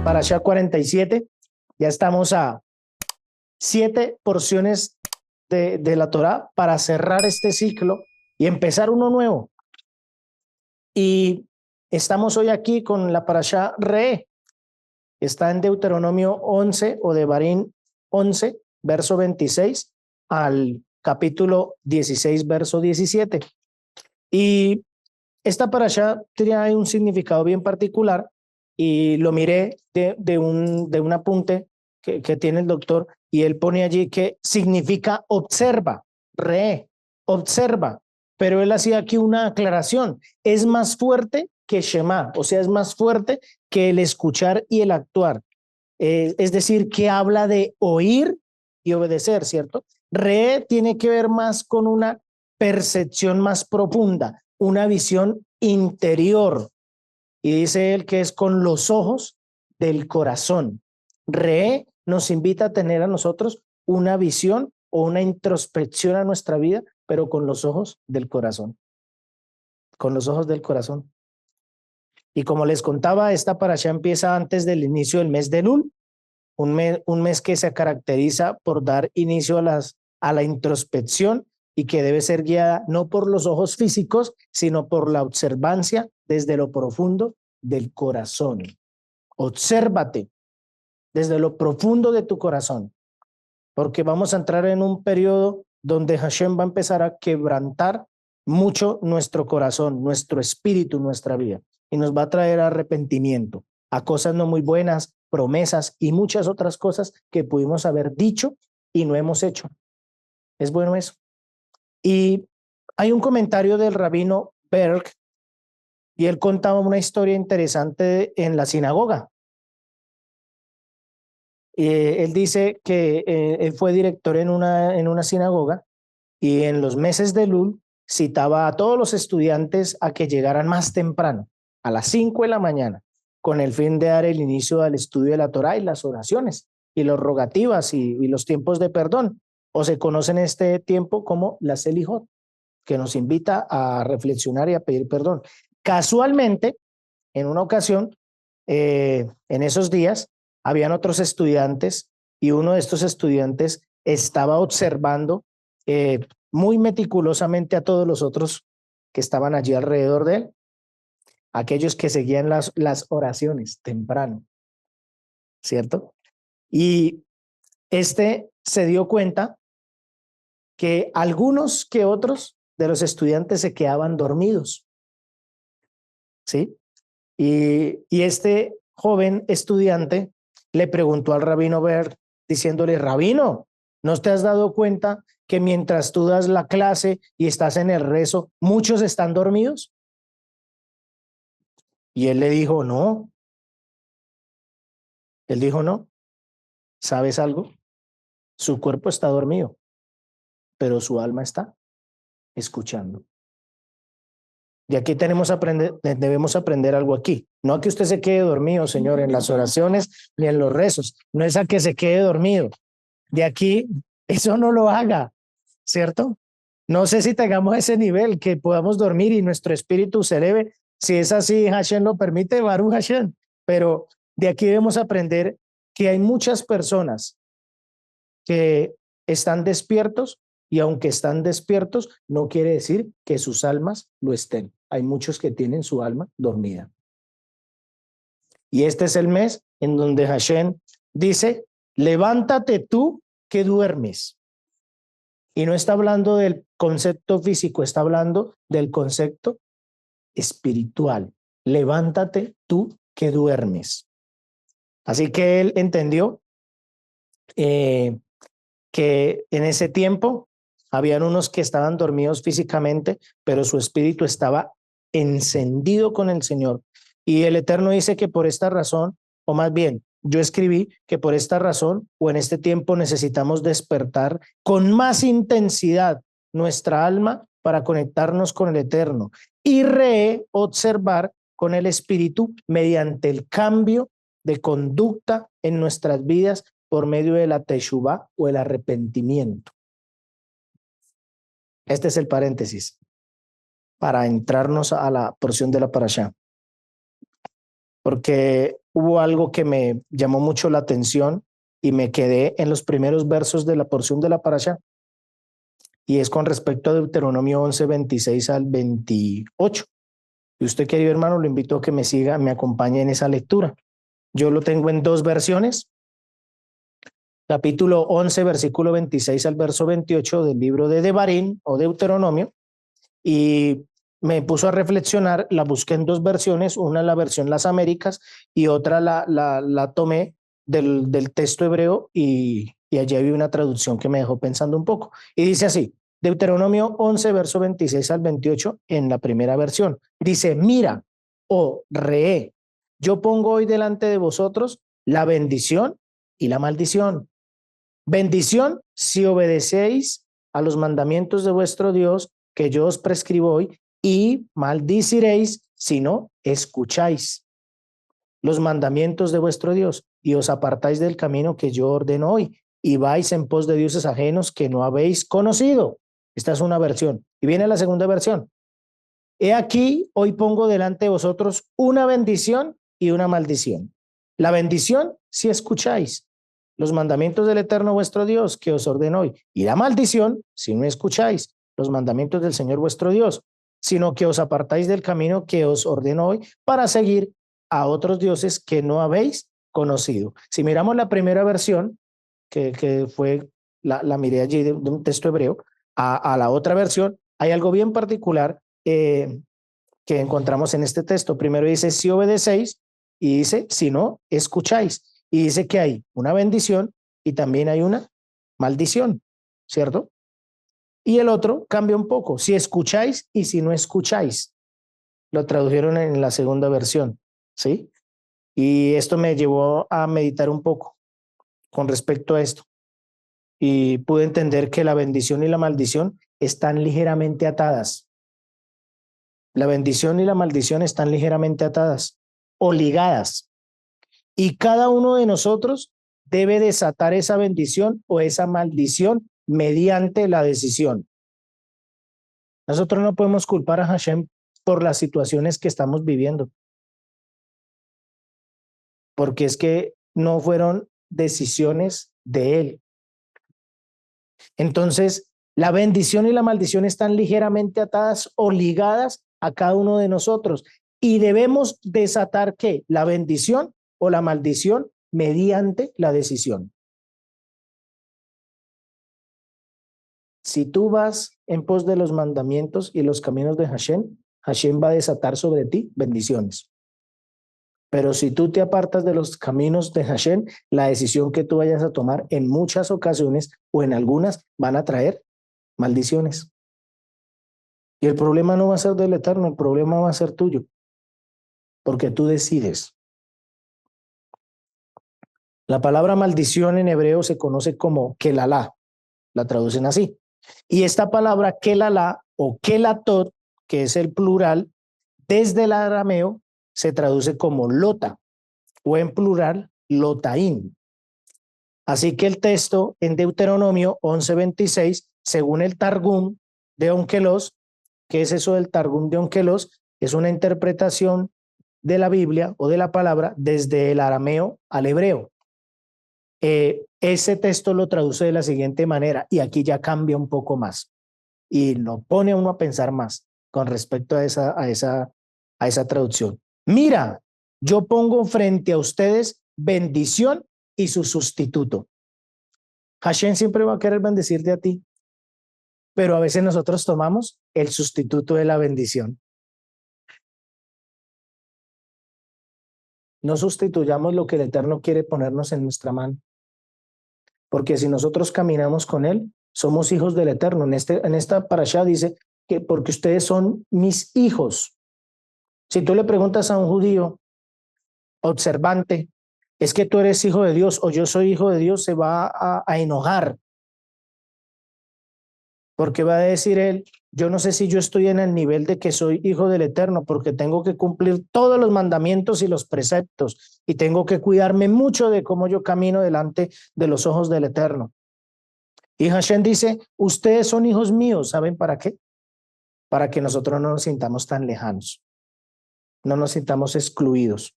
Parashá 47. Ya estamos a 7 porciones de la Torá para cerrar este ciclo y empezar uno nuevo. Y estamos hoy aquí con la Parashá Re. Está en Deuteronomio 11 o Devarim 11, verso 26 al capítulo 16, verso 17. Y esta parashá tiene un significado bien particular y lo miré de un apunte que tiene el doctor, y él pone allí que significa observa, observa, pero él hacía aquí una aclaración: es más fuerte que Shema, o sea, es más fuerte que el escuchar y el actuar. Es decir, que habla de oír y obedecer, ¿cierto? Tiene que ver más con una percepción más profunda, una visión interior. Y dice él que es con los ojos del corazón. Nos invita a tener a nosotros una visión o una introspección a nuestra vida, pero con los ojos del corazón. Con los ojos del corazón. Y como les contaba, esta parashá empieza antes del inicio del mes de Elul, un mes que se caracteriza por dar inicio a la introspección y que debe ser guiada no por los ojos físicos, sino por la observancia desde lo profundo del corazón. Obsérvate desde lo profundo de tu corazón, porque vamos a entrar en un periodo donde Hashem va a empezar a quebrantar mucho nuestro corazón, nuestro espíritu, nuestra vida, y nos va a traer arrepentimiento a cosas no muy buenas, promesas y muchas otras cosas que pudimos haber dicho y no hemos hecho. Es bueno eso. Y hay un comentario del rabino Berg, y él contaba una historia interesante en la sinagoga. Él dice que él fue director en una sinagoga, y en los meses de Elul citaba a todos los estudiantes a que llegaran más temprano, a las 5 de la mañana, con el fin de dar el inicio al estudio de la Torá y las oraciones y las rogativas y los tiempos de perdón, o se conocen este tiempo como la Selijot, que nos invita a reflexionar y a pedir perdón. Casualmente, en una ocasión, en esos días, habían otros estudiantes, y uno de estos estudiantes estaba observando muy meticulosamente a todos los otros que estaban allí alrededor de él, aquellos que seguían las oraciones temprano, ¿cierto? Y este se dio cuenta que algunos que otros de los estudiantes se quedaban dormidos, ¿sí? Y este joven estudiante le preguntó al rabino Berg, diciéndole: rabino, ¿no te has dado cuenta que mientras tú das la clase y estás en el rezo, muchos están dormidos? Y él le dijo: no. Él dijo: no. ¿Sabes algo? Su cuerpo está dormido, pero su alma está escuchando. Y aquí debemos aprender algo aquí. No a que usted se quede dormido, Señor, en las oraciones ni en los rezos. No es a que se quede dormido. De aquí, eso no lo haga, ¿cierto? No sé si tengamos ese nivel que podamos dormir y nuestro espíritu se eleve. Si es así, Hashem lo permite, Baruch Hashem. Pero de aquí debemos aprender que hay muchas personas que están despiertos, y aunque están despiertos, no quiere decir que sus almas lo estén. Hay muchos que tienen su alma dormida. Y este es el mes en donde Hashem dice: levántate tú que duermes. Y no está hablando del concepto físico, está hablando del concepto espiritual. Levántate tú que duermes. Así que él entendió que en ese tiempo habían unos que estaban dormidos físicamente, pero su espíritu estaba encendido con el Señor. Y el Eterno dice que por esta razón, o más bien, yo escribí que por esta razón o en este tiempo necesitamos despertar con más intensidad nuestra alma para conectarnos con el Eterno y reobservar con el Espíritu mediante el cambio de conducta en nuestras vidas por medio de la teshuvá o el arrepentimiento. Este es el paréntesis para entrarnos a la porción de la parashá. Porque hubo algo que me llamó mucho la atención y me quedé en los primeros versos de la porción de la parasha, y es con respecto a Deuteronomio 11, 26 al 28. Y usted, querido hermano, lo invito a que me siga, me acompañe en esa lectura. Yo lo tengo en dos versiones. Capítulo 11, versículo 26 al verso 28 del libro de Devarim o Deuteronomio, y me puso a reflexionar. La busqué en dos versiones, una la versión Las Américas y otra la tomé del texto hebreo, y allí había una traducción que me dejó pensando un poco. Y dice así, Deuteronomio 11, verso 26 al 28 en la primera versión. Dice, mira, oh rehé, yo pongo hoy delante de vosotros la bendición y la maldición. Bendición si obedecéis a los mandamientos de vuestro Dios que yo os prescribo hoy, y maldiciréis si no escucháis los mandamientos de vuestro Dios y os apartáis del camino que yo ordeno hoy y vais en pos de dioses ajenos que no habéis conocido. Esta es una versión. Y viene la segunda versión. He aquí, hoy pongo delante de vosotros una bendición y una maldición. La bendición si escucháis los mandamientos del Eterno vuestro Dios que os ordeno hoy, y la maldición si no escucháis los mandamientos del Señor vuestro Dios, sino que os apartáis del camino que os ordeno hoy para seguir a otros dioses que no habéis conocido. Si miramos la primera versión, que fue, la miré allí de un texto hebreo, a la otra versión, hay algo bien particular que encontramos en este texto. Primero dice, si obedecéis, y dice, si no, escucháis. Y dice que hay una bendición y también hay una maldición, ¿cierto? Y el otro cambia un poco, si escucháis y si no escucháis. Lo tradujeron en la segunda versión, ¿sí? Y esto me llevó a meditar un poco con respecto a esto. Y pude entender que la bendición y la maldición están ligeramente atadas. La bendición y la maldición están ligeramente atadas o ligadas. Y cada uno de nosotros debe desatar esa bendición o esa maldición mediante la decisión. Nosotros no podemos culpar a Hashem por las situaciones que estamos viviendo, porque es que no fueron decisiones de él. Entonces, la bendición y la maldición están ligeramente atadas o ligadas a cada uno de nosotros, y debemos desatar ¿qué? La bendición o la maldición mediante la decisión. Si tú vas en pos de los mandamientos y los caminos de Hashem, Hashem va a desatar sobre ti bendiciones. Pero si tú te apartas de los caminos de Hashem, la decisión que tú vayas a tomar en muchas ocasiones o en algunas van a traer maldiciones. Y el problema no va a ser del Eterno, el problema va a ser tuyo, porque tú decides. La palabra maldición en hebreo se conoce como kelalá, la traducen así. Y esta palabra kelalá o kelatot, que es el plural, desde el arameo se traduce como lota, o en plural, lotaín. Así que el texto en Deuteronomio 11:26, según el Targum de Onkelos, ¿qué es eso del Targum de Onkelos? Es una interpretación de la Biblia o de la palabra desde el arameo al hebreo. Ese texto lo traduce de la siguiente manera, y aquí ya cambia un poco más y lo pone a uno a pensar más con respecto a esa traducción. Mira, yo pongo frente a ustedes bendición y su sustituto. Hashem siempre va a querer bendecirte a ti, pero a veces nosotros tomamos el sustituto de la bendición. No sustituyamos lo que el Eterno quiere ponernos en nuestra mano, porque si nosotros caminamos con Él, somos hijos del Eterno. En esta parashá dice que porque ustedes son mis hijos. Si tú le preguntas a un judío observante, es que tú eres hijo de Dios o yo soy hijo de Dios, se va a enojar. Porque va a decir él, yo no sé si yo estoy en el nivel de que soy hijo del Eterno, porque tengo que cumplir todos los mandamientos y los preceptos, y tengo que cuidarme mucho de cómo yo camino delante de los ojos del Eterno. Y Hashem dice, ustedes son hijos míos, ¿saben para qué? Para que nosotros no nos sintamos tan lejanos, no nos sintamos excluidos.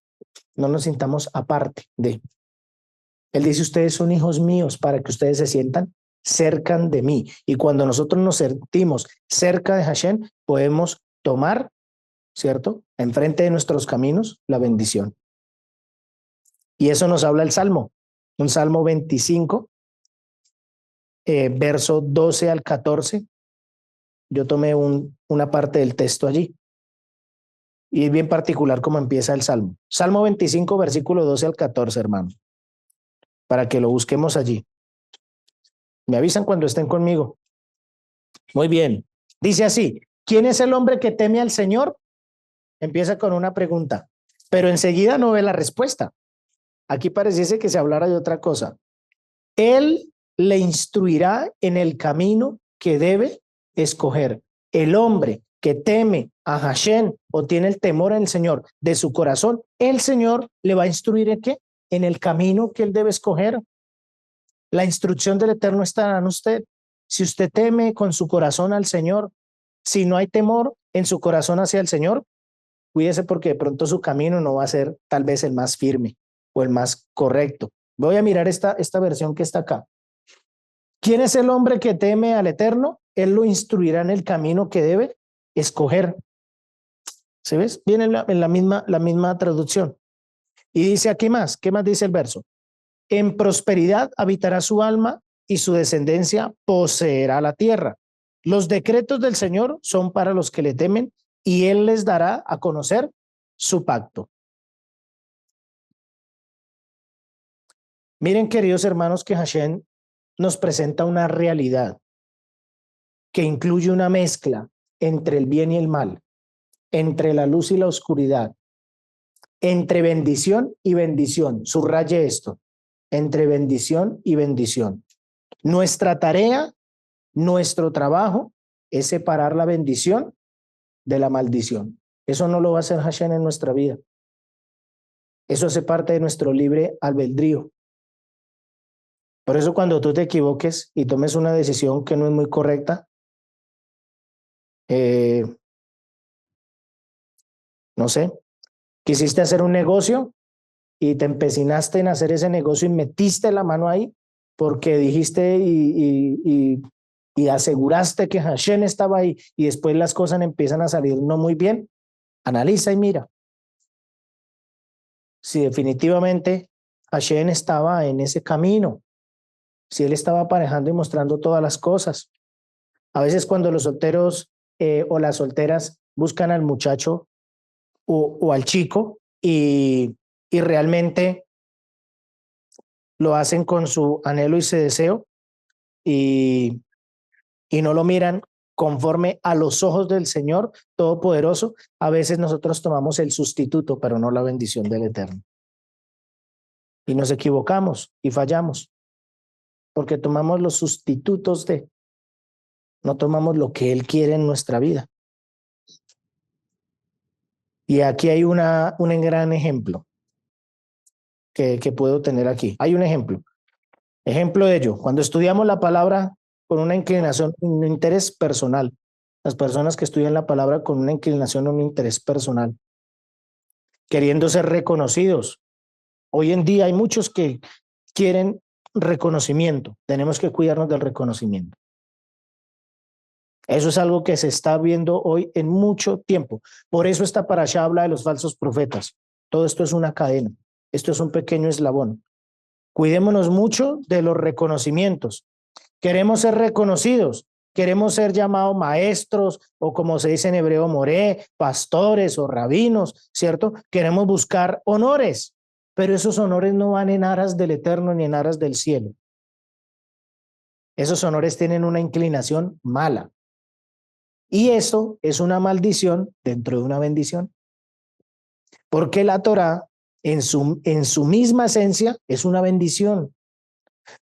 no nos sintamos aparte de. Él dice, ustedes son hijos míos para que ustedes se sientan cerca de mí. Y cuando nosotros nos sentimos cerca de Hashem, podemos tomar, ¿cierto? Enfrente de nuestros caminos, la bendición. Y eso nos habla el Salmo, un Salmo 25, verso 12 al 14. Yo tomé una parte del texto allí. Y es bien particular cómo empieza el Salmo. Salmo 25, versículo 12 al 14, hermano. Para que lo busquemos allí. Me avisan cuando estén conmigo. Muy bien. Dice así, ¿quién es el hombre que teme al Señor? Empieza con una pregunta, pero enseguida no ve la respuesta. Aquí pareciese que se hablara de otra cosa. Él le instruirá en el camino que debe escoger. El hombre que teme a Hashem o tiene el temor al Señor de su corazón, el Señor le va a instruir en qué? En el camino que él debe escoger. La instrucción del Eterno está en usted. Si usted teme con su corazón al Señor, si no hay temor en su corazón hacia el Señor, cuídese porque de pronto su camino no va a ser tal vez el más firme o el más correcto. Voy a mirar esta versión que está acá. ¿Quién es el hombre que teme al Eterno? Él lo instruirá en el camino que debe escoger. ¿Se ves? Viene en la misma traducción. Y dice aquí más. ¿Qué más dice el verso? En prosperidad habitará su alma y su descendencia poseerá la tierra. Los decretos del Señor son para los que le temen y Él les dará a conocer su pacto. Miren, queridos hermanos, que Hashem nos presenta una realidad que incluye una mezcla entre el bien y el mal, entre la luz y la oscuridad, entre bendición y bendición. Subraye esto, entre bendición y bendición. Nuestra tarea, nuestro trabajo es separar la bendición de la maldición. Eso no lo va a hacer Hashem en nuestra vida. Eso hace parte de nuestro libre albedrío. Por eso cuando tú te equivoques y tomes una decisión que no es muy correcta, no sé, quisiste hacer un negocio y te empecinaste en hacer ese negocio y metiste la mano ahí porque dijiste y aseguraste que Hashem estaba ahí y después las cosas empiezan a salir no muy bien, analiza y mira. Si definitivamente Hashem estaba en ese camino, si él estaba aparejando y mostrando todas las cosas. A veces cuando los solteros o las solteras buscan al muchacho o al chico y realmente lo hacen con su anhelo y su deseo y no lo miran conforme a los ojos del Señor Todopoderoso, a veces nosotros tomamos el sustituto, pero no la bendición del Eterno. Y nos equivocamos y fallamos, porque tomamos los sustitutos no tomamos lo que Él quiere en nuestra vida. Y aquí hay un gran ejemplo que puedo tener aquí. Hay un ejemplo. Ejemplo de ello, cuando estudiamos la palabra con una inclinación, un interés personal, las personas que estudian la palabra con una inclinación, un interés personal, queriendo ser reconocidos. Hoy en día hay muchos que quieren reconocimiento. Tenemos que cuidarnos del reconocimiento. Eso es algo que se está viendo hoy en mucho tiempo. Por eso esta parashá habla de los falsos profetas. Todo esto es una cadena. Esto es un pequeño eslabón. Cuidémonos mucho de los reconocimientos. Queremos ser reconocidos. Queremos ser llamados maestros o como se dice en hebreo, moré, pastores o rabinos, ¿cierto? Queremos buscar honores, pero esos honores no van en aras del Eterno ni en aras del cielo. Esos honores tienen una inclinación mala. Y eso es una maldición dentro de una bendición. Porque la Torá, en su misma esencia, es una bendición.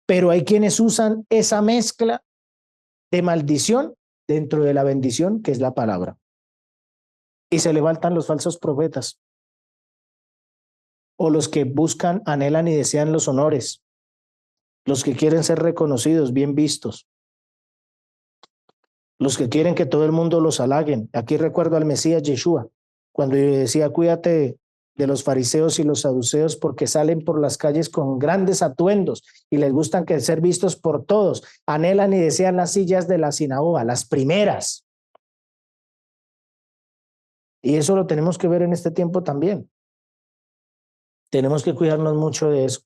Pero hay quienes usan esa mezcla de maldición dentro de la bendición, que es la palabra. Y se levantan los falsos profetas. O los que buscan, anhelan y desean los honores. Los que quieren ser reconocidos, bien vistos. Los que quieren que todo el mundo los halaguen. Aquí recuerdo al Mesías Yeshua, cuando yo decía, cuídate de los fariseos y los saduceos, porque salen por las calles con grandes atuendos y les gustan que ser vistos por todos. Anhelan y desean las sillas de la sinagoga, las primeras. Y eso lo tenemos que ver en este tiempo también. Tenemos que cuidarnos mucho de eso.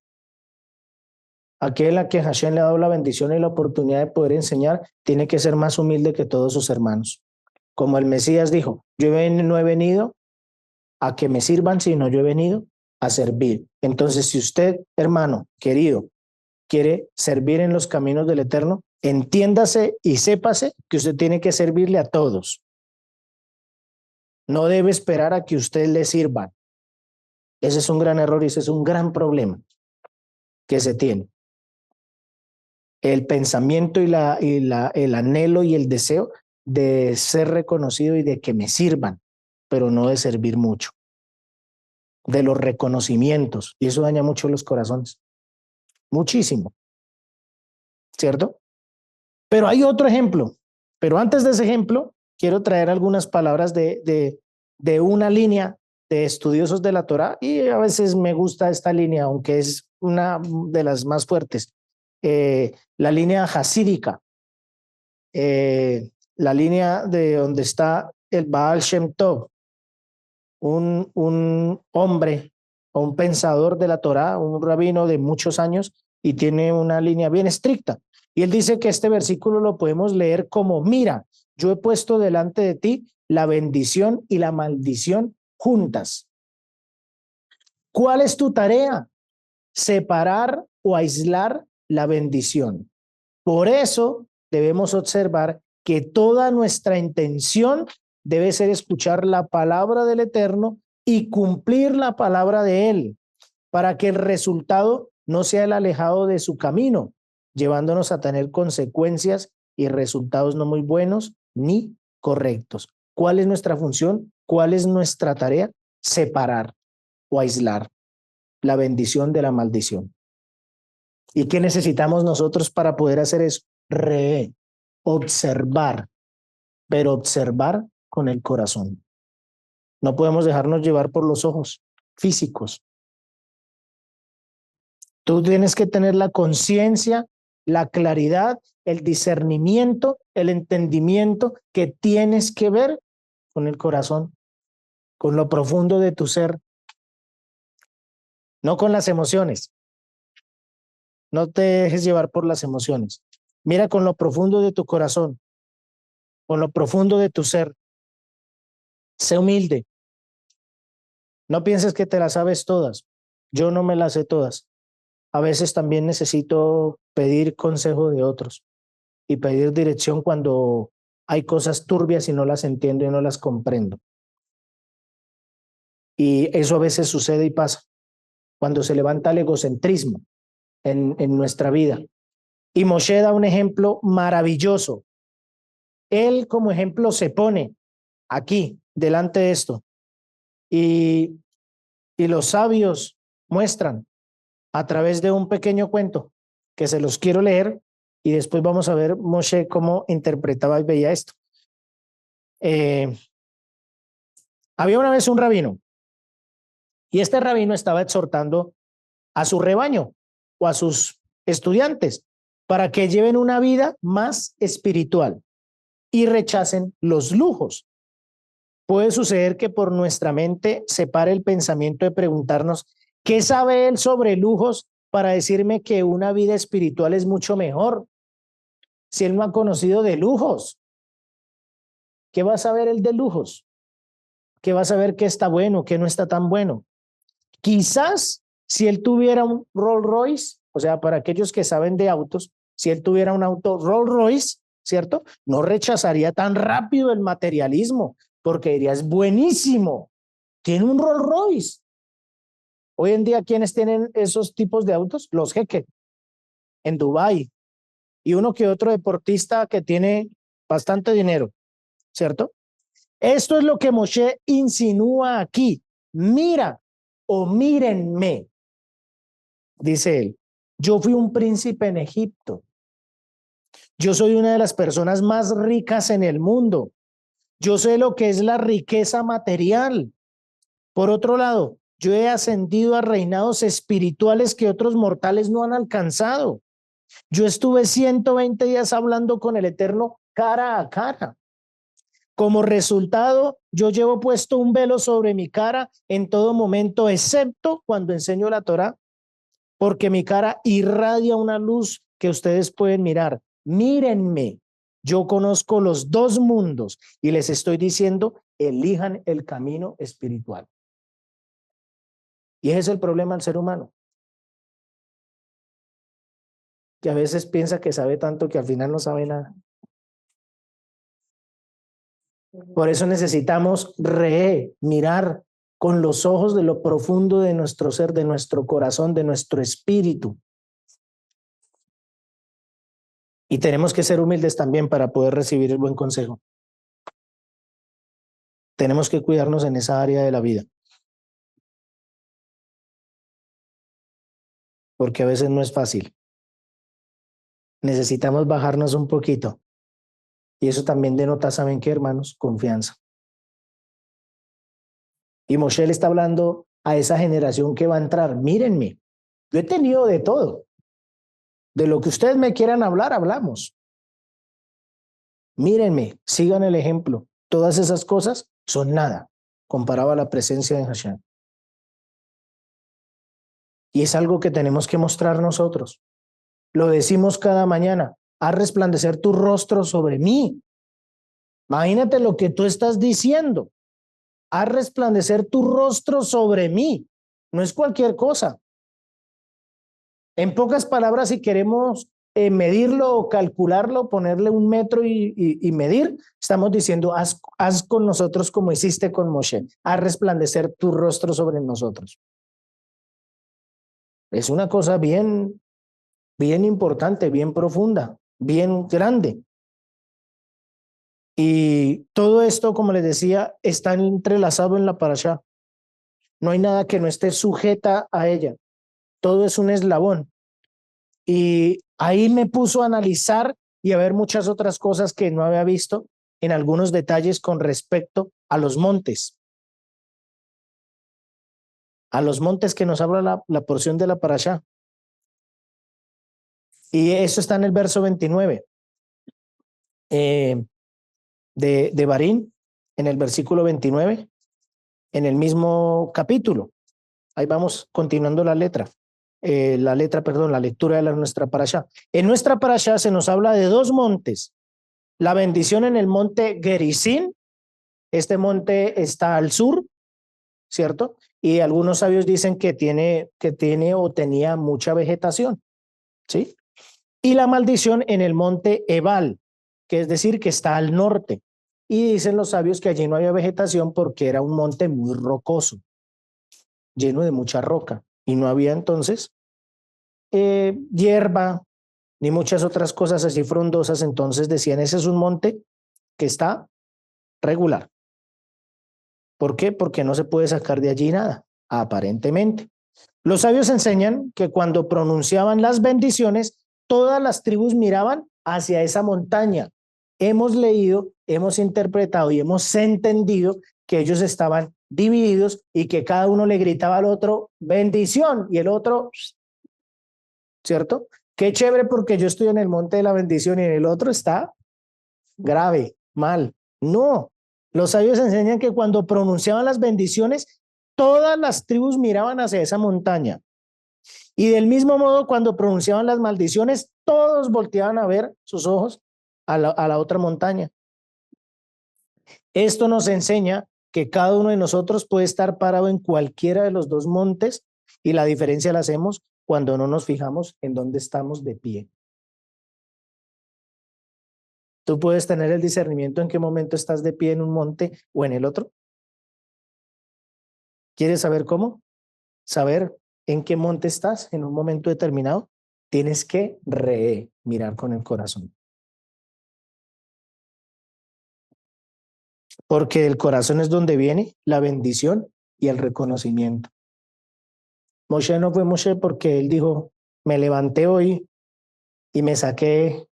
Aquel a quien Hashem le ha dado la bendición y la oportunidad de poder enseñar, tiene que ser más humilde que todos sus hermanos. Como el Mesías dijo, yo no he venido a que me sirvan, sino yo he venido a servir. Entonces, si usted, hermano, querido, quiere servir en los caminos del Eterno, entiéndase y sépase que usted tiene que servirle a todos. No debe esperar a que usted le sirvan. Ese es un gran error y ese es un gran problema que se tiene. El pensamiento y el anhelo y el deseo de ser reconocido y de que me sirvan, pero no de servir mucho. De los reconocimientos. Y eso daña mucho los corazones. Muchísimo. ¿Cierto? Pero hay otro ejemplo. Pero antes de ese ejemplo, quiero traer algunas palabras de una línea de estudiosos de la Torá, y a veces me gusta esta línea, aunque es una de las más fuertes. La línea hasídica, la línea de donde está el Baal Shem Tov, un hombre o un pensador de la Torá, un rabino de muchos años, y tiene una línea bien estricta. Y él dice que este versículo lo podemos leer como: mira, yo he puesto delante de ti la bendición y la maldición juntas. ¿Cuál es tu tarea? Separar o aislar la bendición. Por eso debemos observar que toda nuestra intención debe ser escuchar la palabra del Eterno y cumplir la palabra de Él, para que el resultado no sea el alejado de su camino, llevándonos a tener consecuencias y resultados no muy buenos ni correctos. ¿Cuál es nuestra función? ¿Cuál es nuestra tarea? Separar o aislar la bendición de la maldición. ¿Y qué necesitamos nosotros para poder hacer eso? Observar, pero observar con el corazón. No podemos dejarnos llevar por los ojos físicos. Tú tienes que tener la conciencia, la claridad, el discernimiento, el entendimiento que tienes que ver con el corazón, con lo profundo de tu ser, no con las emociones. No te dejes llevar por las emociones. Mira con lo profundo de tu corazón, con lo profundo de tu ser. Sé humilde. No pienses que te las sabes todas. Yo no me las sé todas. A veces también necesito pedir consejo de otros y pedir dirección cuando hay cosas turbias y no las entiendo y no las comprendo. Y eso a veces sucede y pasa cuando se levanta el egocentrismo en nuestra vida. Y Moshe da un ejemplo maravilloso. Él como ejemplo se pone aquí, delante de esto. Y los sabios muestran a través de un pequeño cuento que se los quiero leer y después vamos a ver Moshe cómo interpretaba y veía esto. Había una vez un rabino y este rabino estaba exhortando a su rebaño o a sus estudiantes para que lleven una vida más espiritual y rechacen los lujos. Puede suceder que por nuestra mente se pare el pensamiento de preguntarnos: ¿qué sabe él sobre lujos para decirme que una vida espiritual es mucho mejor? Si él no ha conocido de lujos, ¿qué va a saber él de lujos? ¿Qué va a saber qué está bueno, qué no está tan bueno? Quizás si él tuviera un Rolls Royce, o sea, para aquellos que saben de autos, si él tuviera un auto Rolls Royce, ¿cierto? No rechazaría tan rápido el materialismo, porque diría: es buenísimo, tiene un Rolls Royce. Hoy en día, ¿quiénes tienen esos tipos de autos? Los jeques en Dubái, y uno que otro deportista que tiene bastante dinero, ¿cierto? Esto es lo que Moshe insinúa aquí. Mira o mírenme, dice él. Yo fui un príncipe en Egipto. Yo soy una de las personas más ricas en el mundo. Yo sé lo que es la riqueza material. Por otro lado, Yo he ascendido a reinados espirituales que otros mortales no han alcanzado. Yo estuve 120 días hablando con el Eterno cara a cara. Como resultado, yo llevo puesto un velo sobre mi cara en todo momento, excepto cuando enseño la Torá, porque mi cara irradia una luz que ustedes pueden mirar. Mírenme, yo conozco los dos mundos y les estoy diciendo, elijan el camino espiritual. Y ese es el problema del ser humano, que a veces piensa que sabe tanto que al final no sabe nada. Por eso necesitamos mirar con los ojos de lo profundo de nuestro ser, de nuestro corazón, de nuestro espíritu. Y tenemos que ser humildes también para poder recibir el buen consejo. Tenemos que cuidarnos en esa área de la vida. Porque a veces no es fácil. Necesitamos bajarnos un poquito. Y eso también denota, ¿saben qué, hermanos? Confianza. Y Moshe le está hablando a esa generación que va a entrar. Mírenme, yo he tenido de todo. De lo que ustedes me quieran hablar, hablamos. Mírenme, sigan el ejemplo. Todas esas cosas son nada comparado a la presencia de Hashem. Y es algo que tenemos que mostrar nosotros. Lo decimos cada mañana. Haz resplandecer tu rostro sobre mí. Imagínate lo que tú estás diciendo. Haz resplandecer tu rostro sobre mí. No es cualquier cosa. En pocas palabras, si queremos medirlo o calcularlo, ponerle un metro y medir, estamos diciendo, haz con nosotros como hiciste con Moshe. Haz resplandecer tu rostro sobre nosotros. Es una cosa bien importante, bien profunda, bien grande. Y todo esto, como les decía, está entrelazado en la parashá. No hay nada que no esté sujeta a ella. Todo es un eslabón. Y ahí me puso a analizar y a ver muchas otras cosas que no había visto en algunos detalles con respecto a los montes. A los montes que nos habla la porción de la parashá. Y eso está en el verso 29 de Barín, en el versículo 29, en el mismo capítulo. Ahí vamos continuando la lectura de nuestra parashá. En nuestra parashá se nos habla de dos montes. La bendición en el monte Gerizim. Este monte está al sur, ¿cierto? Y algunos sabios dicen que tiene o tenía mucha vegetación, ¿sí? Y la maldición en el monte Ebal, que es decir, que está al norte. Y dicen los sabios que allí no había vegetación porque era un monte muy rocoso, lleno de mucha roca. Y no había entonces hierba ni muchas otras cosas así frondosas. Entonces decían, ese es un monte que está regular. ¿Por qué? Porque no se puede sacar de allí nada, aparentemente. Los sabios enseñan que cuando pronunciaban las bendiciones, todas las tribus miraban hacia esa montaña. Hemos leído, hemos interpretado y hemos entendido que ellos estaban divididos y que cada uno le gritaba al otro bendición y el otro, ¿cierto? Qué chévere porque yo estoy en el monte de la bendición y en el otro está grave, mal. No, los sabios enseñan que cuando pronunciaban las bendiciones, todas las tribus miraban hacia esa montaña. Y del mismo modo, cuando pronunciaban las maldiciones, todos volteaban a ver sus ojos a la otra montaña. Esto nos enseña que cada uno de nosotros puede estar parado en cualquiera de los dos montes y la diferencia la hacemos cuando no nos fijamos en dónde estamos de pie. Tú puedes tener el discernimiento en qué momento estás de pie en un monte o en el otro. ¿Quieres saber cómo? Saber en qué monte estás en un momento determinado. Tienes que mirar con el corazón. Porque del corazón es donde viene la bendición y el reconocimiento. Moshe no fue Moshe porque él dijo, me levanté hoy y me saqué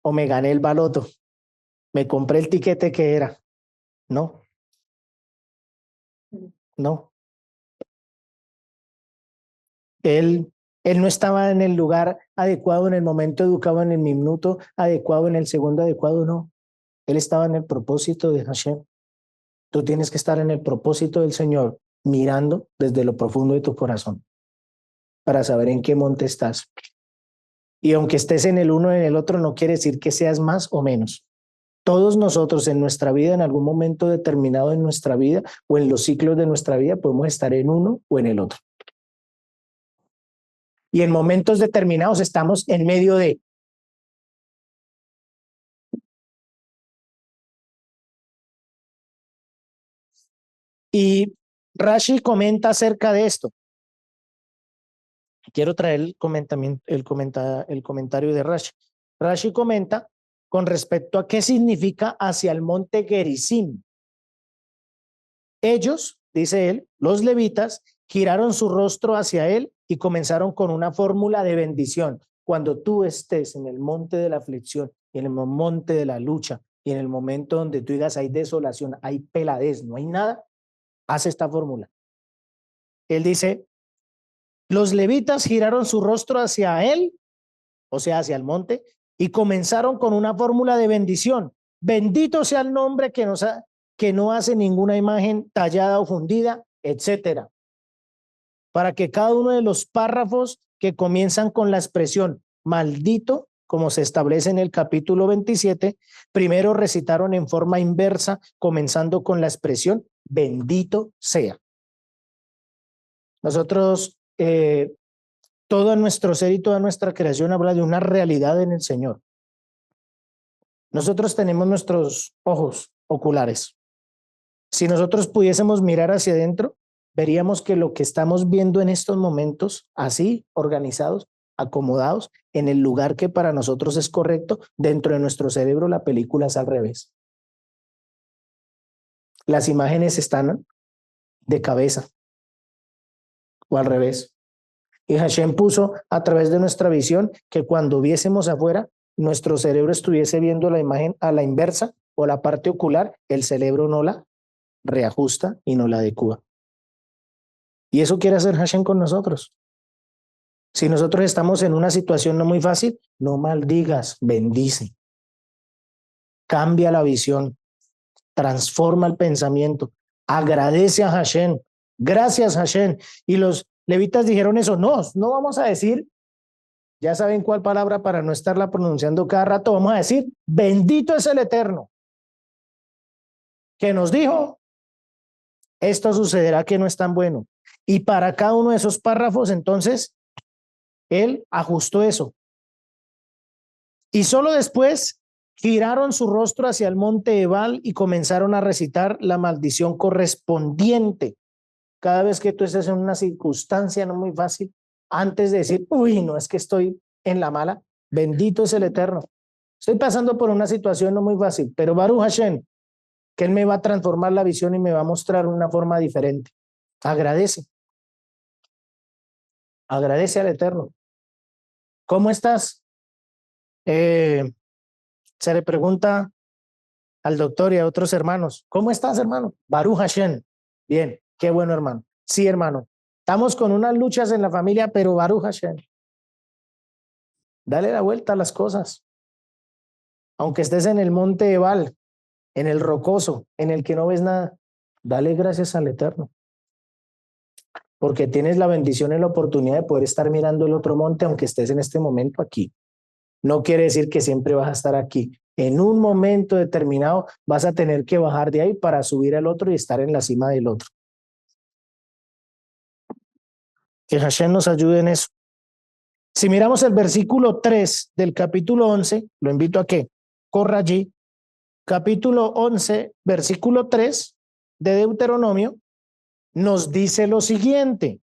o me gané el baloto, me compré el tiquete que era. No, no. Él no estaba en el lugar adecuado, en el momento adecuado, en el minuto adecuado, en el segundo adecuado, no. Él estaba en el propósito de Hashem. Tú tienes que estar en el propósito del Señor, mirando desde lo profundo de tu corazón para saber en qué monte estás. Y aunque estés en el uno o en el otro, no quiere decir que seas más o menos. Todos nosotros en nuestra vida, en algún momento determinado en nuestra vida o en los ciclos de nuestra vida, podemos estar en uno o en el otro. Y en momentos determinados estamos en medio de. Y Rashi comenta acerca de esto. Quiero traer el comentario de Rashi. Rashi comenta con respecto a qué significa hacia el monte Gerizim. Ellos, dice él, los levitas, giraron su rostro hacia él y comenzaron con una fórmula de bendición. Cuando tú estés en el monte de la aflicción y en el monte de la lucha y en el momento donde tú digas hay desolación, hay peladez, no hay nada, haz esta fórmula. Él dice, los levitas giraron su rostro hacia él, o sea, hacia el monte, y comenzaron con una fórmula de bendición. Bendito sea el nombre que no hace ninguna imagen tallada o fundida, etcétera. Para que cada uno de los párrafos que comienzan con la expresión maldito, como se establece en el capítulo 27, primero recitaron en forma inversa, comenzando con la expresión bendito sea. Nosotros, todo nuestro ser y toda nuestra creación habla de una realidad en el Señor. Nosotros tenemos nuestros ojos oculares. Si nosotros pudiésemos mirar hacia adentro, veríamos que lo que estamos viendo en estos momentos, así, organizados, acomodados, en el lugar que para nosotros es correcto, dentro de nuestro cerebro la película es al revés. Las imágenes están de cabeza o al revés. Y Hashem puso a través de nuestra visión que cuando viésemos afuera, nuestro cerebro estuviese viendo la imagen a la inversa o la parte ocular, el cerebro no la reajusta y no la adecua. Y eso quiere hacer Hashem con nosotros. Si nosotros estamos en una situación no muy fácil, no maldigas, bendice. Cambia la visión, transforma el pensamiento, agradece a Hashem, gracias Hashem. Y los levitas dijeron eso, no vamos a decir, ya saben cuál palabra para no estarla pronunciando cada rato, vamos a decir, bendito es el Eterno, que nos dijo, esto sucederá que no es tan bueno. Y para cada uno de esos párrafos, entonces, él ajustó eso. Y solo después giraron su rostro hacia el monte Ebal y comenzaron a recitar la maldición correspondiente. Cada vez que tú estés en una circunstancia no muy fácil, antes de decir, uy, no es que estoy en la mala, bendito es el Eterno. Estoy pasando por una situación no muy fácil, pero Baruch Hashem, que Él me va a transformar la visión y me va a mostrar una forma diferente. Agradece. Agradece al Eterno. ¿Cómo estás? Se le pregunta al doctor y a otros hermanos, ¿cómo estás, hermano? Baruch Hashem. Bien, qué bueno, hermano. Sí, hermano. Estamos con unas luchas en la familia, pero Baruch Hashem. Dale la vuelta a las cosas. Aunque estés en el monte Ebal, en el rocoso, en el que no ves nada, dale gracias al Eterno. Porque tienes la bendición y la oportunidad de poder estar mirando el otro monte, aunque estés en este momento aquí. No quiere decir que siempre vas a estar aquí. En un momento determinado vas a tener que bajar de ahí para subir al otro y estar en la cima del otro. Que Hashem nos ayude en eso. Si miramos el versículo 3 del capítulo 11, lo invito a que corra allí. Capítulo 11, versículo 3 de Deuteronomio, nos dice lo siguiente.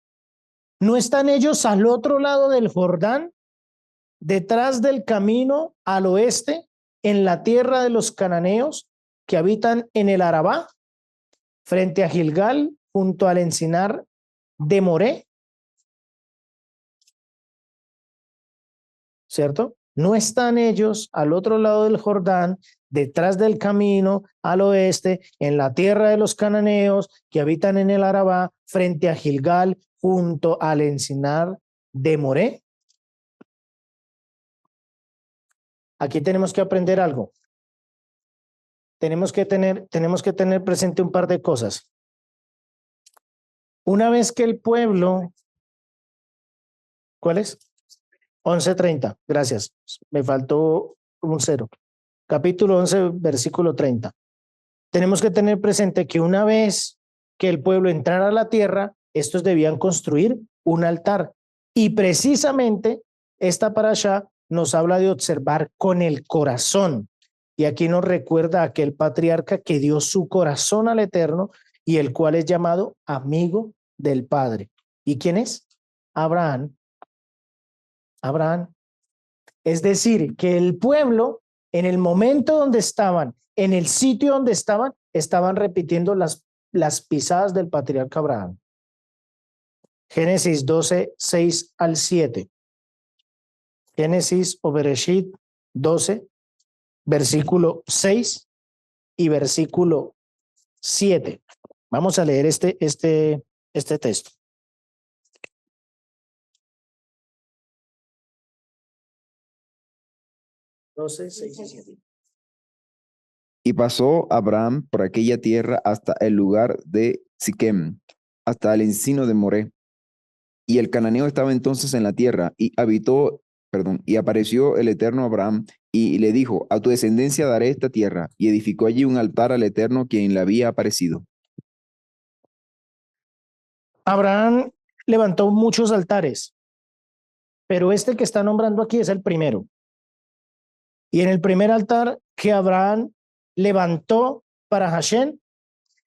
¿No están ellos al otro lado del Jordán, detrás del camino al oeste, en la tierra de los cananeos que habitan en el Arabá, frente a Gilgal, junto al encinar de Moré? ¿Cierto? ¿No están ellos al otro lado del Jordán, detrás del camino al oeste, en la tierra de los cananeos que habitan en el Arabá, frente a Gilgal, junto al encinar de Moré. Aquí tenemos que aprender algo. Tenemos que tener presente un par de cosas. Una vez que el pueblo, ¿cuál es? 11:30, gracias. Me faltó un 0. Capítulo 11, versículo 30. Tenemos que tener presente que una vez que el pueblo entrara a la tierra, estos debían construir un altar. Y precisamente esta parashá nos habla de observar con el corazón. Y aquí nos recuerda a aquel patriarca que dio su corazón al Eterno y el cual es llamado amigo del Padre. ¿Y quién es? Abraham. Abraham. Es decir, que el pueblo, en el momento donde estaban, en el sitio donde estaban repitiendo las pisadas del patriarca Abraham. Génesis 12, 6 al 7. Génesis o Bereshit 12, versículo 6 y versículo 7. Vamos a leer este texto. Y pasó Abraham por aquella tierra hasta el lugar de Siquem, hasta el encino de Moré. Y el cananeo estaba entonces en la tierra, y apareció el Eterno a Abraham, y le dijo: a tu descendencia daré esta tierra. Y edificó allí un altar al Eterno, quien le había aparecido. Abraham levantó muchos altares, pero este que está nombrando aquí es el primero. Y en el primer altar que Abraham levantó para Hashem,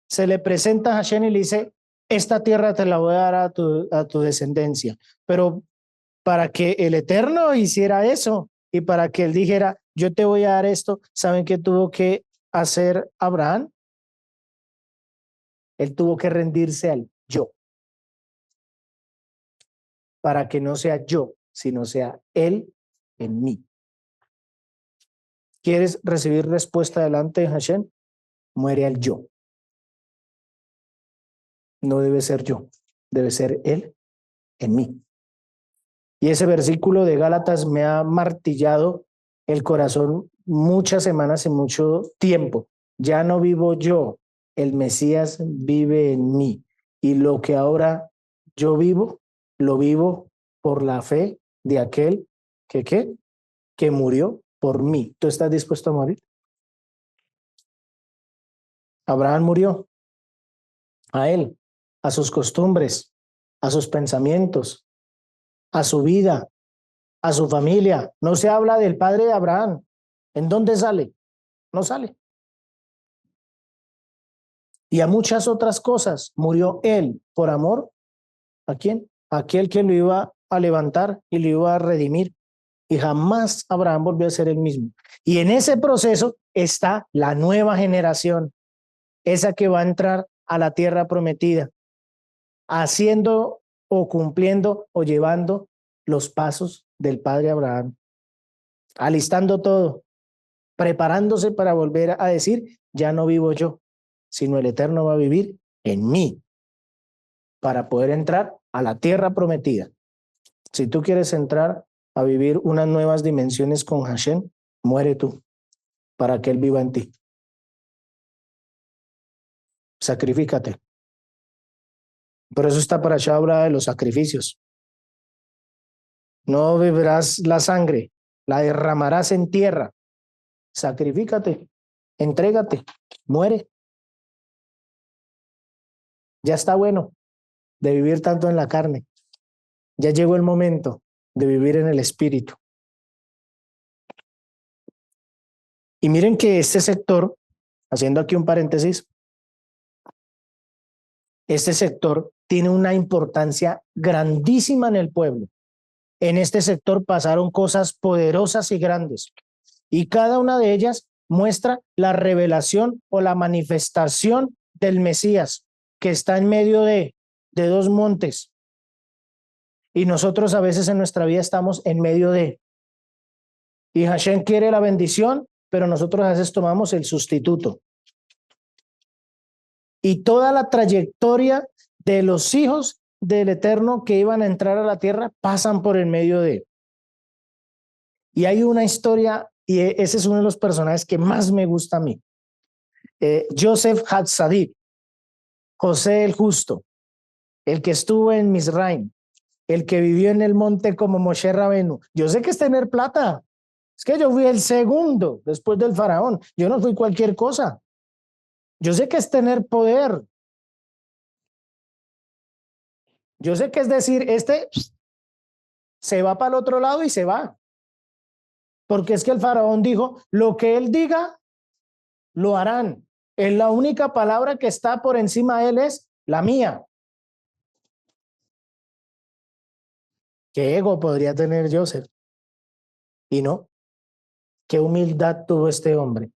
se le presenta a Hashem y le dice: esta tierra te la voy a dar a tu descendencia. Pero para que el Eterno hiciera eso y para que él dijera: yo te voy a dar esto, ¿saben qué tuvo que hacer Abraham? Él tuvo que rendirse al yo. Para que no sea yo, sino sea él en mí. ¿Quieres recibir respuesta delante de Hashem? Muere al yo. No debe ser yo, debe ser él en mí. Y ese versículo de Gálatas me ha martillado el corazón muchas semanas y mucho tiempo. Ya no vivo yo, el Mesías vive en mí. Y lo que ahora yo vivo, lo vivo por la fe de aquel que murió por mí. ¿Tú estás dispuesto a morir? Abraham murió a él, a sus costumbres, a sus pensamientos, a su vida, a su familia. No se habla del padre de Abraham. ¿En dónde sale? No sale. Y a muchas otras cosas murió él por amor. ¿A quién? A aquel que lo iba a levantar y lo iba a redimir. Y jamás Abraham volvió a ser el mismo. Y en ese proceso está la nueva generación, esa que va a entrar a la tierra prometida, haciendo o cumpliendo o llevando los pasos del padre Abraham, alistando todo, preparándose para volver a decir: ya no vivo yo, sino el Eterno va a vivir en mí, para poder entrar a la tierra prometida. Si tú quieres entrar a vivir unas nuevas dimensiones con Hashem, muere tú, para que Él viva en ti. Sacrifícate. Por eso esta parashá habla de los sacrificios. No beberás la sangre, la derramarás en tierra. Sacrifícate, entrégate, muere. Ya está bueno de vivir tanto en la carne. Ya llegó el momento de vivir en el espíritu. Y miren que este sector, haciendo aquí un paréntesis, este sector tiene una importancia grandísima en el pueblo. En este sector pasaron cosas poderosas y grandes, y cada una de ellas muestra la revelación o la manifestación del Mesías, que está en medio de dos montes. Y nosotros a veces en nuestra vida estamos en medio de. Y Hashem quiere la bendición, pero nosotros a veces tomamos el sustituto. Y toda la trayectoria de los hijos del Eterno que iban a entrar a la tierra pasan por el medio de. Y hay una historia, y ese es uno de los personajes que más me gusta a mí. Joseph Hatzadik, José el Justo, el que estuvo en Misraim, el que vivió en el monte como Moshe Rabenu. Yo sé que es tener plata. Es que yo fui el segundo después del faraón. Yo no fui cualquier cosa. Yo sé que es tener poder. Yo sé que es decir, este se va para el otro lado y se va. Porque es que el faraón dijo, lo que él diga, lo harán. Es la única palabra que está por encima de él es la mía. ¿Qué ego podría tener Joseph? Y no, qué humildad tuvo este hombre.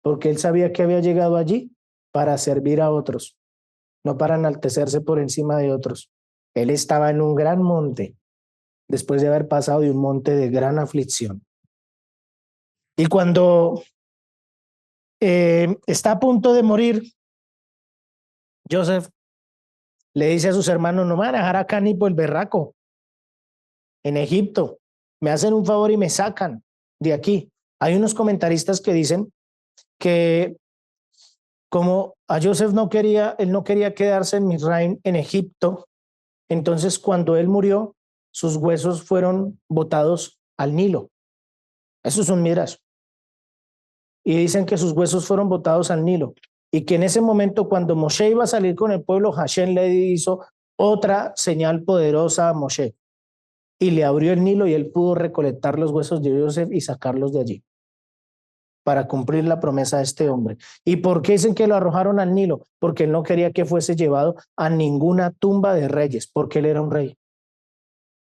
Porque él sabía que había llegado allí para servir a otros, no para enaltecerse por encima de otros. Él estaba en un gran monte, después de haber pasado de un monte de gran aflicción. Y cuando está a punto de morir, Joseph le dice a sus hermanos, no me van a dejar acá ni por el berraco, en Egipto. Me hacen un favor y me sacan de aquí. Hay unos comentaristas que dicen que como a Joseph él no quería quedarse en Misraim, en Egipto, entonces cuando él murió, sus huesos fueron botados al Nilo. Eso es un midrash. Y dicen que sus huesos fueron botados al Nilo. Y que en ese momento, cuando Moshe iba a salir con el pueblo, Hashem le hizo otra señal poderosa a Moshe. Y le abrió el Nilo y él pudo recolectar los huesos de Joseph y sacarlos de allí para cumplir la promesa de este hombre. ¿Y por qué dicen que lo arrojaron al Nilo? Porque él no quería que fuese llevado a ninguna tumba de reyes, porque él era un rey.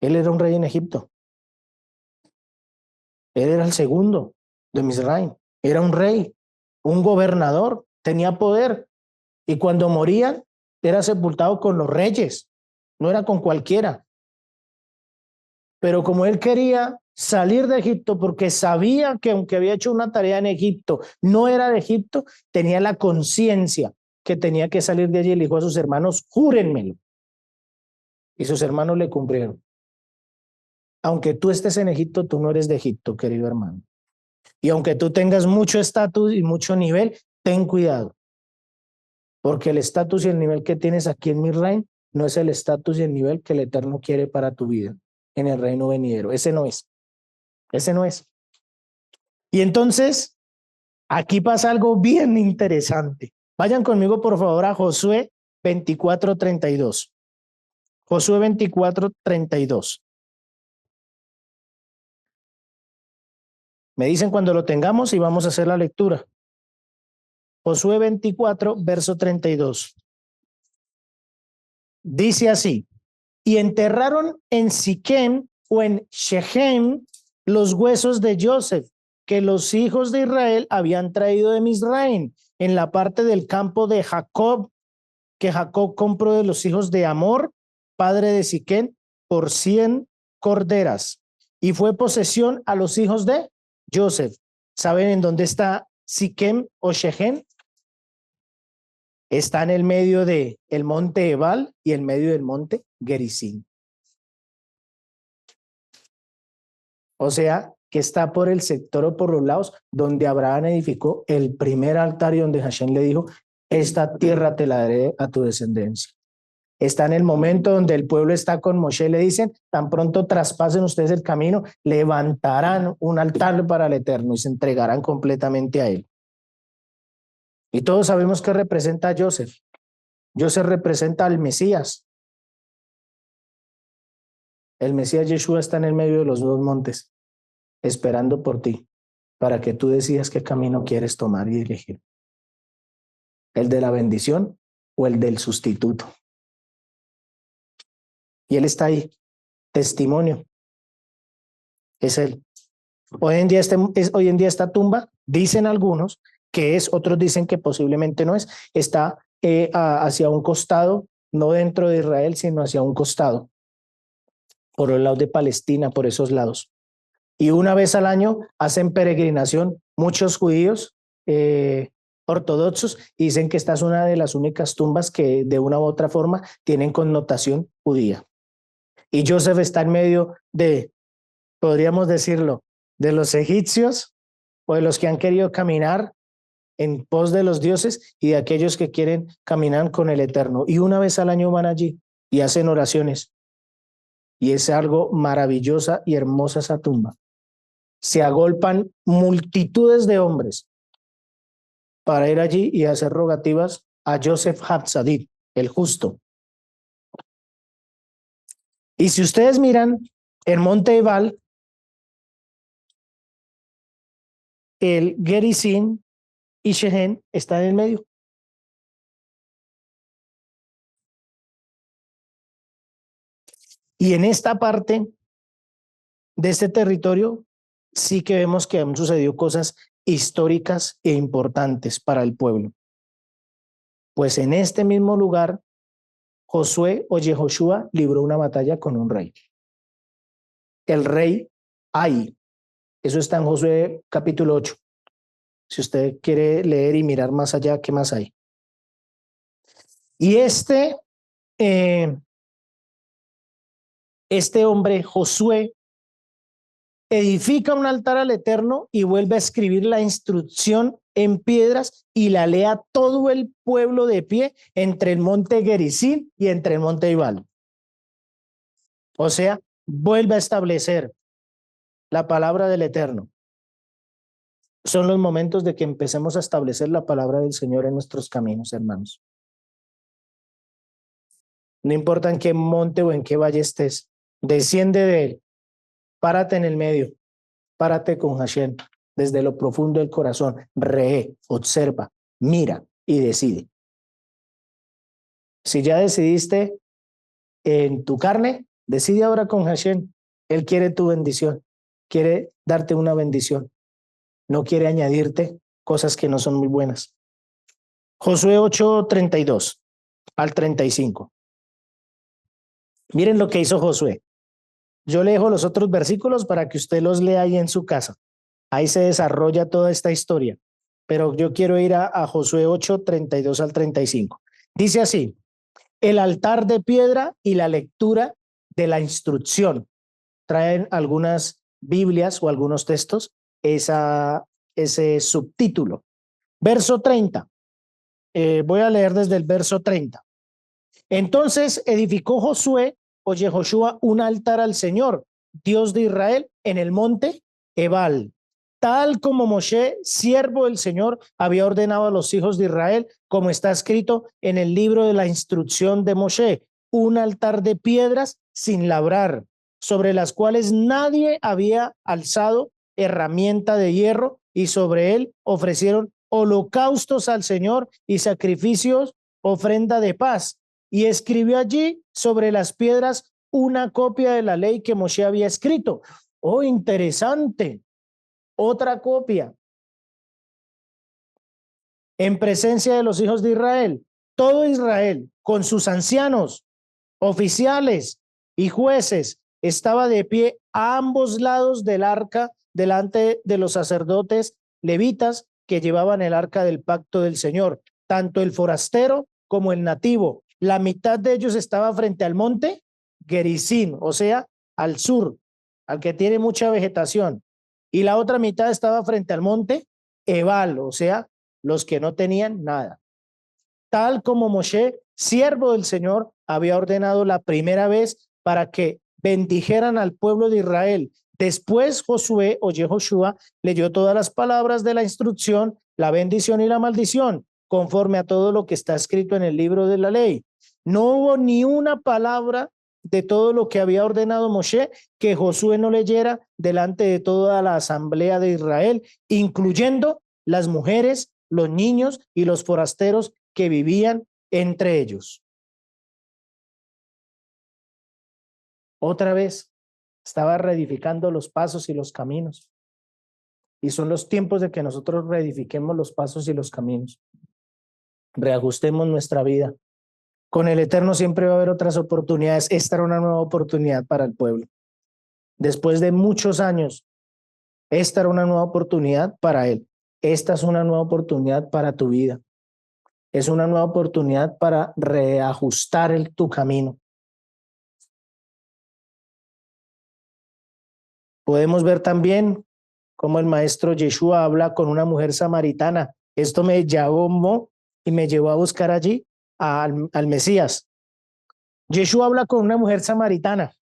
Él era un rey en Egipto. Él era el segundo de Misraim. Era un rey, un gobernador, tenía poder. Y cuando moría, era sepultado con los reyes, no era con cualquiera. Pero como él quería salir de Egipto porque sabía que aunque había hecho una tarea en Egipto, no era de Egipto, tenía la conciencia que tenía que salir de allí y le dijo a sus hermanos, júrenmelo. Y sus hermanos le cumplieron. Aunque tú estés en Egipto, tú no eres de Egipto, querido hermano. Y aunque tú tengas mucho estatus y mucho nivel, ten cuidado. Porque el estatus y el nivel que tienes aquí en Misraim no es el estatus y el nivel que el Eterno quiere para tu vida en el reino venidero. Ese no es. Ese no es. Y entonces, aquí pasa algo bien interesante. Vayan conmigo, por favor, a Josué 24:32. Josué 24:32. Me dicen cuando lo tengamos y vamos a hacer la lectura. Josué 24, verso 32. Dice así, y enterraron en Siquem o en Shechem los huesos de Joseph, que los hijos de Israel habían traído de Misraim, en la parte del campo de Jacob, que Jacob compró de los hijos de Amor, padre de Siquem, por 100 corderas, y fue posesión a los hijos de Joseph. ¿Saben en dónde está Siquem o Shechem? Está en el medio de el monte Ebal y el medio del monte Gerizim. O sea, que está por el sector o por los lados donde Abraham edificó el primer altar y donde Hashem le dijo, esta tierra te la daré a tu descendencia. Está en el momento donde el pueblo está con Moshe, le dicen, tan pronto traspasen ustedes el camino, levantarán un altar para el Eterno y se entregarán completamente a él. Y todos sabemos que representa a Joseph. Joseph representa al Mesías. El Mesías Yeshua está en el medio de los dos montes, esperando por ti, para que tú decidas qué camino quieres tomar y elegir. ¿El de la bendición o el del sustituto? Y él está ahí, testimonio. Es él. Hoy en día esta tumba, dicen algunos que es, otros dicen que posiblemente no es, está hacia un costado, no dentro de Israel, sino hacia un costado, por el lado de Palestina, por esos lados. Y una vez al año hacen peregrinación muchos judíos ortodoxos y dicen que esta es una de las únicas tumbas que de una u otra forma tienen connotación judía. Y Joseph está en medio de, podríamos decirlo, de los egipcios o de los que han querido caminar en pos de los dioses y de aquellos que quieren caminar con el Eterno. Y una vez al año van allí y hacen oraciones. Y es algo maravillosa y hermosa esa tumba. Se agolpan multitudes de hombres para ir allí y hacer rogativas a Joseph Hatzadik, el justo. Y si ustedes miran el monte Ebal, el Gerizim y Shehen están en el medio. Y en esta parte de este territorio sí que vemos que han sucedido cosas históricas e importantes para el pueblo. Pues en este mismo lugar, Josué o Yehoshua libró una batalla con un rey. El rey Ai. Eso está en Josué capítulo 8. Si usted quiere leer y mirar más allá, ¿qué más hay? Y este hombre, Josué, edifica un altar al Eterno y vuelve a escribir la instrucción en piedras y la lee a todo el pueblo de pie entre el monte Gerizim y entre el monte Ebal. O sea, vuelve a establecer la palabra del Eterno. Son los momentos de que empecemos a establecer la palabra del Señor en nuestros caminos, hermanos. No importa en qué monte o en qué valle estés, desciende de él, párate en el medio, párate con Hashem, desde lo profundo del corazón, observa, mira y decide. Si ya decidiste en tu carne, decide ahora con Hashem. Él quiere tu bendición, quiere darte una bendición, no quiere añadirte cosas que no son muy buenas. Josué 8:32 al 35. Miren lo que hizo Josué. Yo le dejo los otros versículos para que usted los lea ahí en su casa. Ahí se desarrolla toda esta historia. Pero yo quiero ir a Josué 8:32 al 35. Dice así: el altar de piedra y la lectura de la instrucción. Traen algunas Biblias o algunos textos ese subtítulo. Verso 30. Voy a leer desde el verso 30. Entonces edificó Josué o Yehoshua un altar al Señor, Dios de Israel, en el monte Ebal, tal como Moshe, siervo del Señor, había ordenado a los hijos de Israel, como está escrito en el libro de la instrucción de Moshe, un altar de piedras sin labrar, sobre las cuales nadie había alzado herramienta de hierro, y sobre él ofrecieron holocaustos al Señor y sacrificios, ofrenda de paz. Y escribió allí sobre las piedras una copia de la ley que Moshe había escrito. Oh, interesante. Otra copia. En presencia de los hijos de Israel. Todo Israel, con sus ancianos, oficiales y jueces, estaba de pie a ambos lados del arca, delante de los sacerdotes levitas que llevaban el arca del pacto del Señor, tanto el forastero como el nativo. La mitad de ellos estaba frente al monte Gerizim, o sea, al sur, al que tiene mucha vegetación, y la otra mitad estaba frente al monte Ebal, o sea, los que no tenían nada. Tal como Moshe, siervo del Señor, había ordenado la primera vez para que bendijeran al pueblo de Israel. Después Josué o Yehoshua leyó todas las palabras de la instrucción, la bendición y la maldición, conforme a todo lo que está escrito en el libro de la ley. No hubo ni una palabra de todo lo que había ordenado Moshe que Josué no leyera delante de toda la asamblea de Israel, incluyendo las mujeres, los niños y los forasteros que vivían entre ellos. Otra vez estaba reedificando los pasos y los caminos. Y son los tiempos de que nosotros reedifiquemos los pasos y los caminos. Reajustemos nuestra vida. Con el Eterno siempre va a haber otras oportunidades. Esta era una nueva oportunidad para el pueblo. Después de muchos años, esta era una nueva oportunidad para él. esta es una nueva oportunidad para tu vida. Es una nueva oportunidad para reajustar tu camino. Podemos ver también cómo el maestro Yeshua habla con una mujer samaritana. Esto me llamó y me llevó a buscar allí al Mesías. Yeshua habla con una mujer samaritana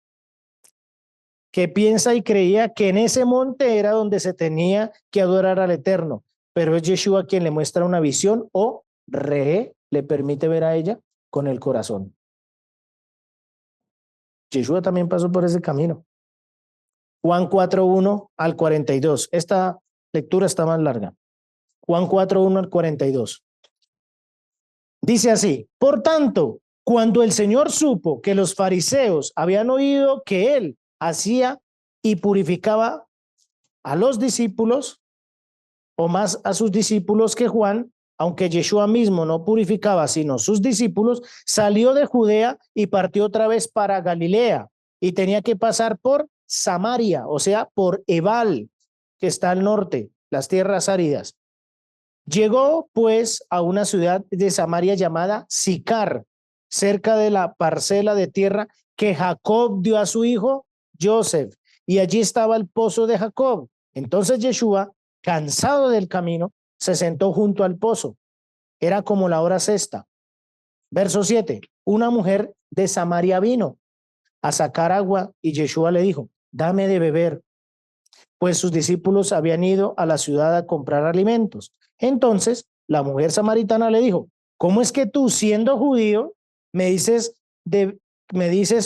que piensa y creía que en ese monte era donde se tenía que adorar al Eterno, pero es Yeshua quien le muestra una visión o le permite ver a ella con el corazón. Yeshua también pasó por ese camino. Juan 4:1 al 42. Esta lectura está más larga. Juan 4:1 al 42. Dice así: por tanto, cuando el Señor supo que los fariseos habían oído que él hacía y purificaba a los discípulos, o más a sus discípulos que Juan, aunque Yeshua mismo no purificaba sino sus discípulos, salió de Judea y partió otra vez para Galilea y tenía que pasar por Samaria, o sea, por Ebal, que está al norte, las tierras áridas. Llegó pues a una ciudad de Samaria llamada Sicar, cerca de la parcela de tierra que Jacob dio a su hijo Joseph, y allí estaba el pozo de Jacob. Entonces Yeshua, cansado del camino, se sentó junto al pozo. Era como la hora sexta. Verso 7. Una mujer de Samaria vino a sacar agua y Yeshua le dijo: dame de beber, pues sus discípulos habían ido a la ciudad a comprar alimentos. Entonces la mujer samaritana le dijo: ¿cómo es que tú, siendo judío, me dices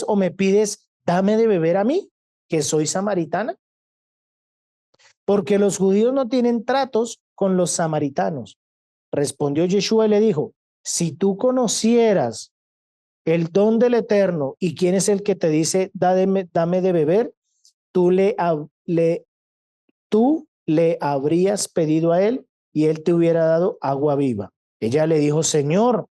o me pides dame de beber a mí, que soy samaritana? Porque los judíos no tienen tratos con los samaritanos. Respondió Yeshua y le dijo: si tú conocieras el don del Eterno y quién es el que te dice dame de beber, tú le habrías pedido a él y él te hubiera dado agua viva. Ella le dijo: Señor,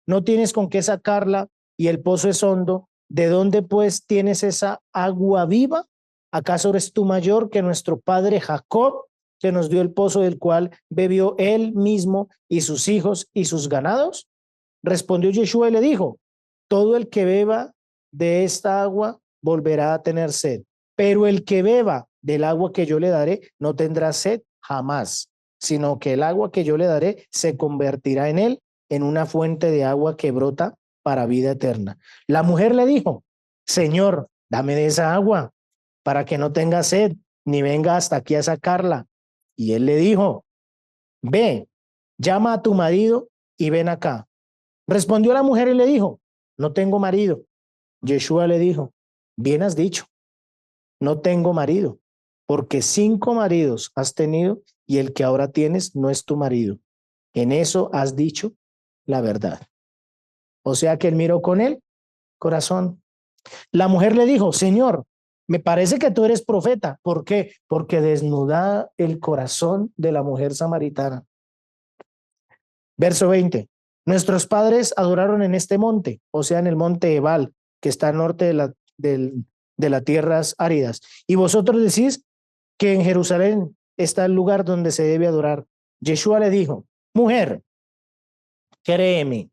no tienes con qué sacarla y el pozo es hondo. ¿De dónde pues tienes esa agua viva? ¿Acaso eres tú mayor que nuestro padre Jacob, que nos dio el pozo del cual bebió él mismo y sus hijos y sus ganados? Respondió Yeshua y le dijo: todo el que beba de esta agua volverá a tener sed, pero el que beba del agua que yo le daré no tendrá sed jamás, sino que el agua que yo le daré se convertirá en él en una fuente de agua que brota para vida eterna. La mujer le dijo: Señor, dame de esa agua para que no tenga sed, ni venga hasta aquí a sacarla. Y él le dijo: ve, llama a tu marido y ven acá. Respondió la mujer y le dijo: no tengo marido. Yeshua le dijo: bien has dicho, no tengo marido, porque 5 maridos has tenido y el que ahora tienes no es tu marido. En eso has dicho la verdad. O sea que él miró con el corazón. La mujer le dijo: Señor, me parece que tú eres profeta. ¿Por qué? Porque desnuda el corazón de la mujer samaritana. Verso 20. Nuestros padres adoraron en este monte, o sea, en el monte Ebal, que está al norte de las tierras áridas. Y vosotros decís que en Jerusalén está el lugar donde se debe adorar. Yeshua le dijo: mujer, créeme,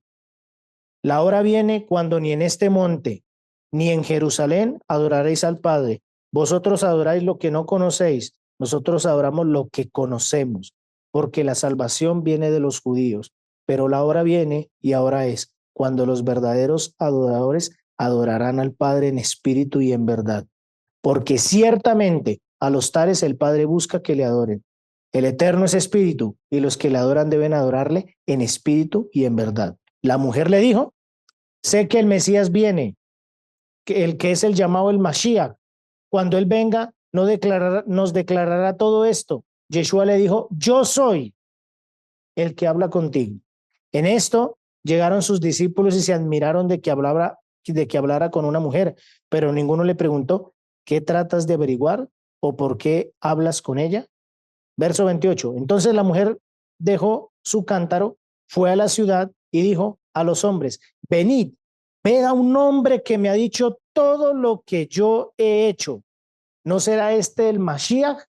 la hora viene cuando ni en este monte ni en Jerusalén adoraréis al Padre. Vosotros adoráis lo que no conocéis, nosotros adoramos lo que conocemos, porque la salvación viene de los judíos. Pero la hora viene y ahora es cuando los verdaderos adoradores adorarán al Padre en espíritu y en verdad. Porque ciertamente a los tales el Padre busca que le adoren. El Eterno es espíritu y los que le adoran deben adorarle en espíritu y en verdad. La mujer le dijo: sé que el Mesías viene, que el que es el llamado el Mashiach. Cuando él venga, nos declarará todo esto. Yeshua le dijo: yo soy el que habla contigo. En esto llegaron sus discípulos y se admiraron de que hablara con una mujer, pero ninguno le preguntó: ¿qué tratas de averiguar o por qué hablas con ella? Verso 28. Entonces la mujer dejó su cántaro, fue a la ciudad y dijo a los hombres: venid, ved a un hombre que me ha dicho todo lo que yo he hecho. ¿No será este el Mashiach?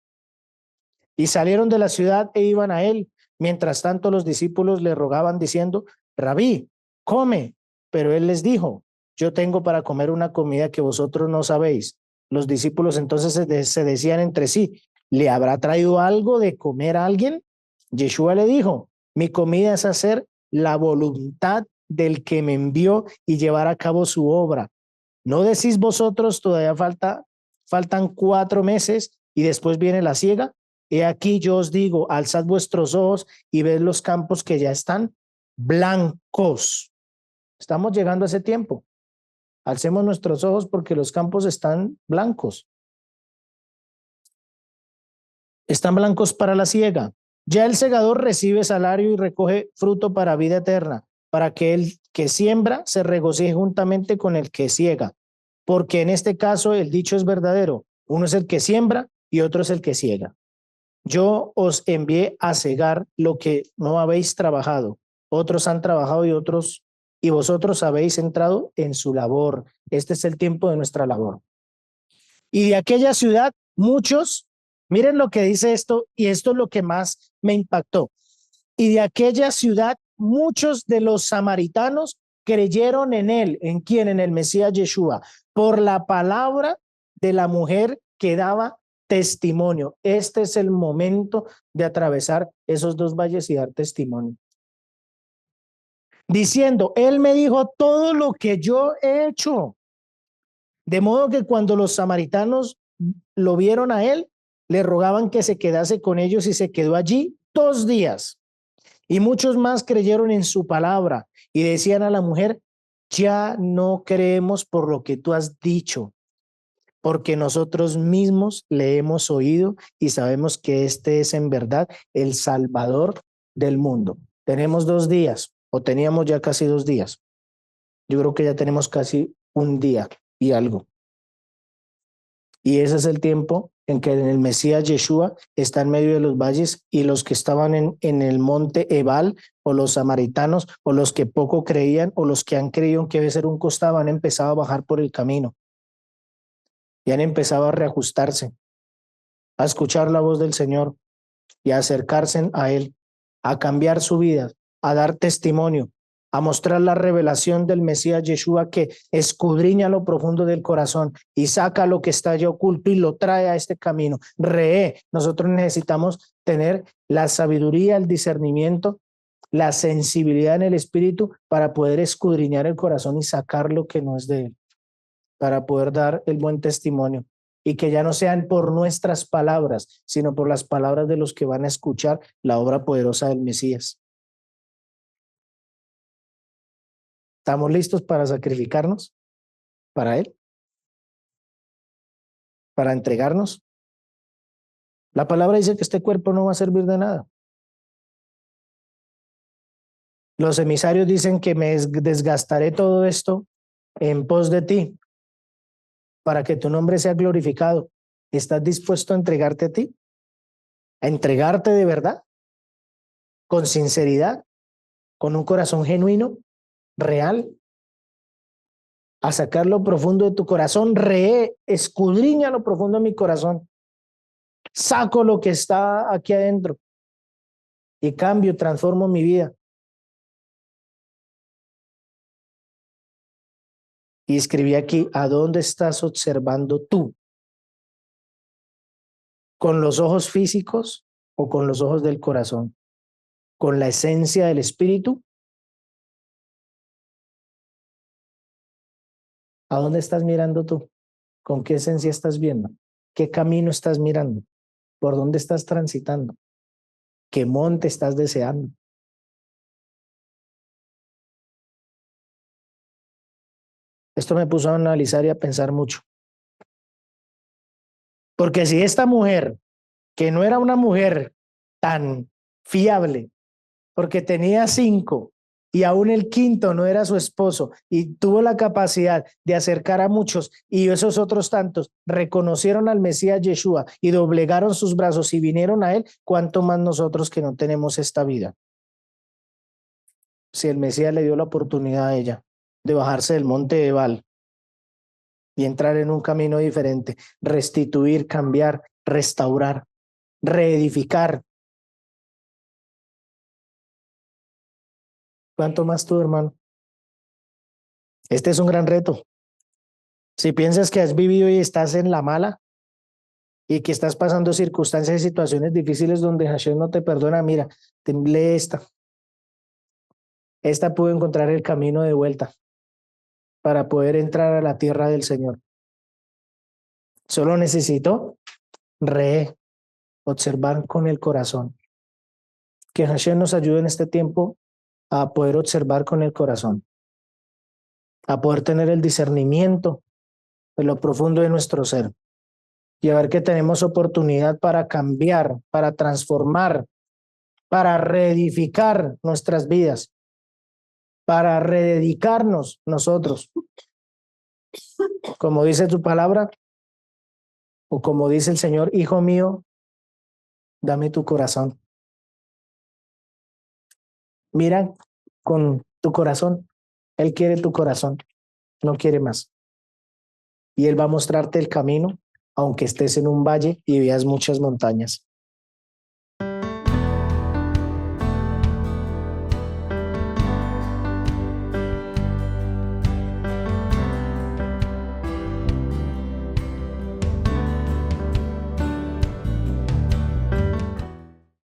Y salieron de la ciudad e iban a él, Mientras tanto, los discípulos le rogaban diciendo, Rabí, come. Pero él les dijo, yo tengo para comer una comida que vosotros no sabéis. Los discípulos entonces se decían entre sí, ¿le habrá traído algo de comer a alguien? Yeshua le dijo, mi comida es hacer la voluntad del que me envió y llevar a cabo su obra. ¿No decís vosotros todavía faltan 4 meses y después viene la siega? He aquí yo os digo, alzad vuestros ojos y ved los campos que ya están blancos. Estamos llegando a ese tiempo. Alcemos nuestros ojos porque los campos están blancos. Están blancos para la siega. Ya el segador recibe salario y recoge fruto para vida eterna, para que el que siembra se regocije juntamente con el que siega. Porque en este caso el dicho es verdadero. Uno es el que siembra y otro es el que siega. Yo os envié a segar lo que no habéis trabajado. Otros han trabajado y vosotros habéis entrado en su labor. Este es el tiempo de nuestra labor. Y de aquella ciudad, muchos, miren lo que dice esto, y esto es lo que más me impactó. Y de aquella ciudad, muchos de los samaritanos creyeron en él. ¿En quién? En el Mesías Yeshua, por la palabra de la mujer que daba testimonio. Este es el momento de atravesar esos 2 valles y dar testimonio. Diciendo, él me dijo todo lo que yo he hecho. De modo que cuando los samaritanos lo vieron a él, le rogaban que se quedase con ellos y se quedó allí 2 días. Y muchos más creyeron en su palabra y decían a la mujer, ya no creemos por lo que tú has dicho, porque nosotros mismos le hemos oído y sabemos que este es en verdad el Salvador del mundo. Tenemos 2 días, o teníamos ya casi 2 días. Yo creo que ya tenemos casi 1 día y algo. Y ese es el tiempo en que el Mesías Yeshua está en medio de los valles y los que estaban en el monte Ebal o los samaritanos o los que poco creían o los que han creído que debe ser un costado han empezado a bajar por el camino y han empezado a reajustarse, a escuchar la voz del Señor y a acercarse a Él, a cambiar su vida, a dar testimonio, a mostrar la revelación del Mesías Yeshua que escudriña lo profundo del corazón y saca lo que está allí oculto y lo trae a este camino. Nosotros necesitamos tener la sabiduría, el discernimiento, la sensibilidad en el espíritu para poder escudriñar el corazón y sacar lo que no es de Él, para poder dar el buen testimonio. Y que ya no sean por nuestras palabras, sino por las palabras de los que van a escuchar la obra poderosa del Mesías. ¿Estamos listos para sacrificarnos para Él? ¿Para entregarnos? La palabra dice que este cuerpo no va a servir de nada. Los emisarios dicen que me desgastaré todo esto en pos de ti para que tu nombre sea glorificado. ¿Estás dispuesto a entregarte a ti? ¿A entregarte de verdad? ¿Con sinceridad? ¿Con un corazón genuino? ¿Real? ¿A sacar lo profundo de tu corazón? Escudriña lo profundo de mi corazón. Saco lo que está aquí adentro y cambio, transformo mi vida. Y escribí aquí, ¿a dónde estás observando tú? ¿Con los ojos físicos o con los ojos del corazón? ¿Con la esencia del espíritu? ¿A dónde estás mirando tú? ¿Con qué esencia estás viendo? ¿Qué camino estás mirando? ¿Por dónde estás transitando? ¿Qué monte estás deseando? Esto me puso a analizar y a pensar mucho. Porque si esta mujer, que no era una mujer tan fiable, porque tenía 5 y aún el quinto no era su esposo y tuvo la capacidad de acercar a muchos y esos otros tantos reconocieron al Mesías Yeshua y doblegaron sus brazos y vinieron a él, ¿cuánto más nosotros que no tenemos esta vida? Si el Mesías le dio la oportunidad a ella de bajarse del monte de Ebal y entrar en un camino diferente, restituir, cambiar, restaurar, reedificar. ¿Cuánto más tú, hermano? Este es un gran reto. Si piensas que has vivido y estás en la mala y que estás pasando circunstancias y situaciones difíciles donde Hashem no te perdona, mira, lee esta. Esta pudo encontrar el camino de vuelta para poder entrar a la tierra del Señor. Solo necesito observar con el corazón. Que Hashem nos ayude en este tiempo a poder observar con el corazón, a poder tener el discernimiento de lo profundo de nuestro ser y a ver que tenemos oportunidad para cambiar, para transformar, para reedificar nuestras vidas, para rededicarnos nosotros. Como dice tu palabra, o como dice el Señor, hijo mío, dame tu corazón. Mira con tu corazón. Él quiere tu corazón, no quiere más. Y Él va a mostrarte el camino, aunque estés en un valle y veas muchas montañas.